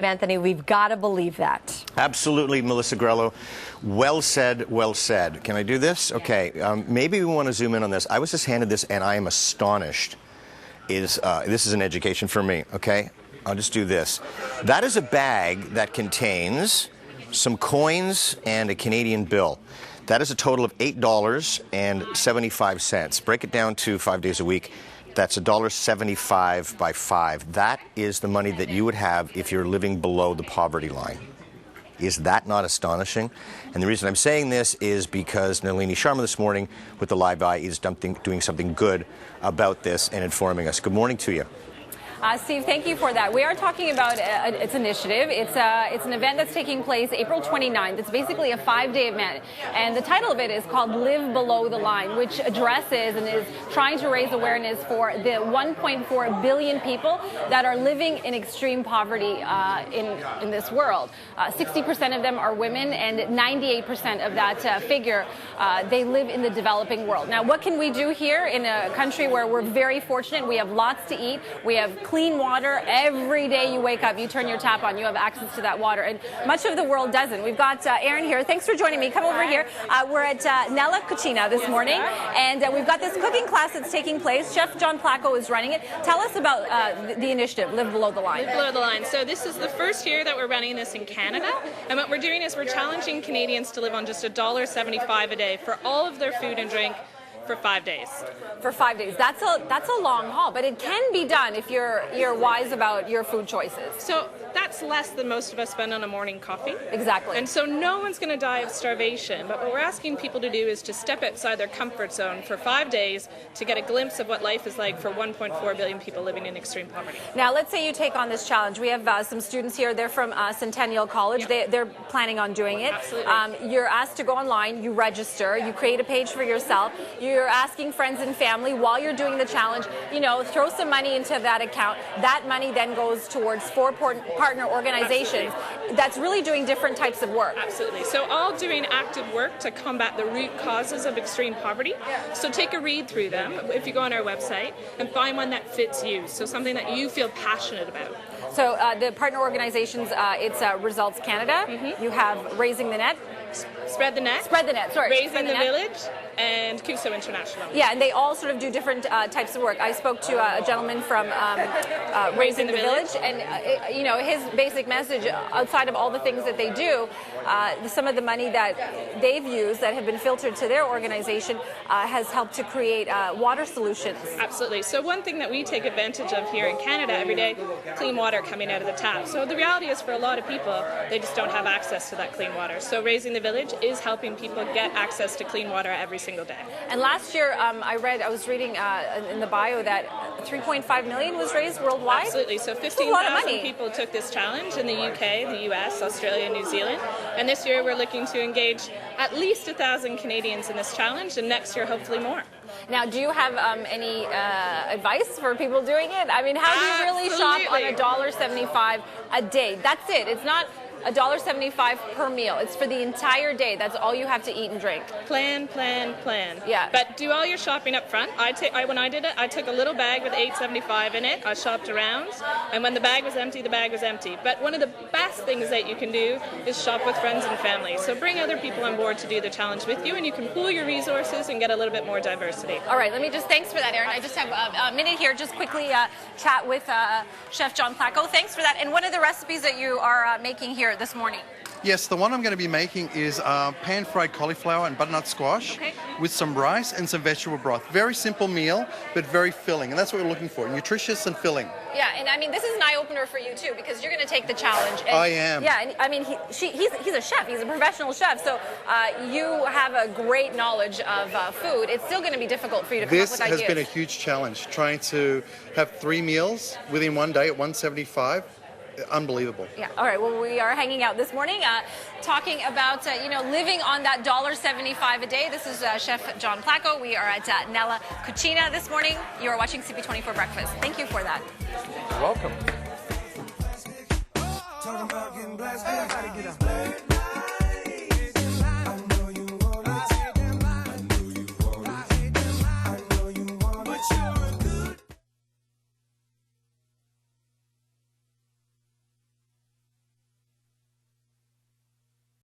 Anthony, we've got to believe that. Absolutely, Melissa Grello. Well said, well said. Can I do this? Yeah. Okay, maybe we want to zoom in on this. I was just handed this, and I am astonished. This is an education for me, okay? I'll just do this. That is a bag that contains some coins and a Canadian bill. That is a total of $8.75. Break it down to 5 days a week. That's $1.75 by 5. That is the money that you would have if you're living below the poverty line. Is that not astonishing? And the reason I'm saying this is because Nalini Sharma this morning with the Live Eye is doing something good about this and informing us. Good morning to you. Steve, thank you for that. We are talking about its initiative. It's an event that's taking place April 29th. It's basically a 5-day event. And the title of it is called Live Below the Line, which addresses and is trying to raise awareness for the 1.4 billion people that are living in extreme poverty in this world. 60% of them are women, and 98% of that figure, they live in the developing world. Now, what can we do here in a country where we're very fortunate? We have lots to eat. We have clean water. Every day you wake up, you turn your tap on, you have access to that water. And much of the world doesn't. We've got Aaron here. Thanks for joining me. Come over here. We're at Nella, Cucina this morning, and we've got this cooking class that's taking place. Chef John Placco is running it. Tell us about the initiative, Live Below the Line. Live Below the Line. So this is the first year that we're running this in Canada, and what we're doing is we're challenging Canadians to live on just $1.75 a day for all of their food and drink for 5 days. For 5 days. That's a long haul, but it can be done if you're wise about your food choices. So that's less than most of us spend on a morning coffee. Exactly. And so no one's going to die of starvation, but what we're asking people to do is to step outside their comfort zone for 5 days to get a glimpse of what life is like for 1.4 billion people living in extreme poverty. Now, let's say you take on this challenge. We have some students here. They're from Centennial College. Yep. They're planning on doing it. Absolutely. You're asked to go online. You register. You create a page for yourself. You're asking friends and family while you're doing the challenge, throw some money into that account. That money then goes towards 4 partner organizations that's really doing different types of work. Absolutely. So all doing active work to combat the root causes of extreme poverty. So take a read through them if you go on our website and find one that fits you. So something that you feel passionate about. So the partner organizations, it's Results Canada. Mm-hmm. You have Raising the Net. Spread the Net. Spread the Net, sorry. Raising the Village and Cucina International. Yeah, and they all sort of do different types of work. I spoke to a gentleman from Raising the Village, and his basic message, outside of all the things that they do, some of the money that they've used that have been filtered to their organization has helped to create water solutions. Absolutely. So one thing that we take advantage of here in Canada every day, clean water coming out of the tap. So the reality is for a lot of people, they just don't have access to that clean water. So Raising the Village is helping people get access to clean water every single day. And last year, I was reading in the bio that 3.5 million was raised worldwide. Absolutely. So 15,000 people took this challenge in the UK, the US, Australia, New Zealand. And this year we're looking to engage at least 1,000 Canadians in this challenge, and next year hopefully more. Now, do you have any advice for people doing it? I mean, how do you really shop on $1.75 a day? That's it. It's not $1.75 per meal. It's for the entire day. That's all you have to eat and drink. Plan, plan, plan. Yeah. But do all your shopping up front. When I did it, I took a little bag with $8.75 in it. I shopped around, and when the bag was empty, the bag was empty. But one of the best things that you can do is shop with friends and family. So bring other people on board to do the challenge with you, and you can pool your resources and get a little bit more diversity. All right. Thanks for that, Aaron. I just have a minute here. Just quickly chat with Chef John Placco. Thanks for that. And what are the recipes that you are making here this morning? Yes, the one I'm going to be making is pan-fried cauliflower and butternut squash with some rice and some vegetable broth. Very simple meal, but very filling, and that's what we're looking for, nutritious and filling. Yeah, and I mean, this is an eye-opener for you, too, because you're going to take the challenge. And, I am. Yeah, and I mean, he's a chef. He's a professional chef, so you have a great knowledge of food. It's still going to be difficult for you to come up with ideas. This has been a huge challenge, trying to have 3 meals within one day at 175. Unbelievable. Yeah. All right. Well, we are hanging out this morning, talking about living on that $1.75 a day. This is Chef John Placco. We are at Nella, Cucina this morning. You are watching CP24 Breakfast. Thank you for that. You're welcome.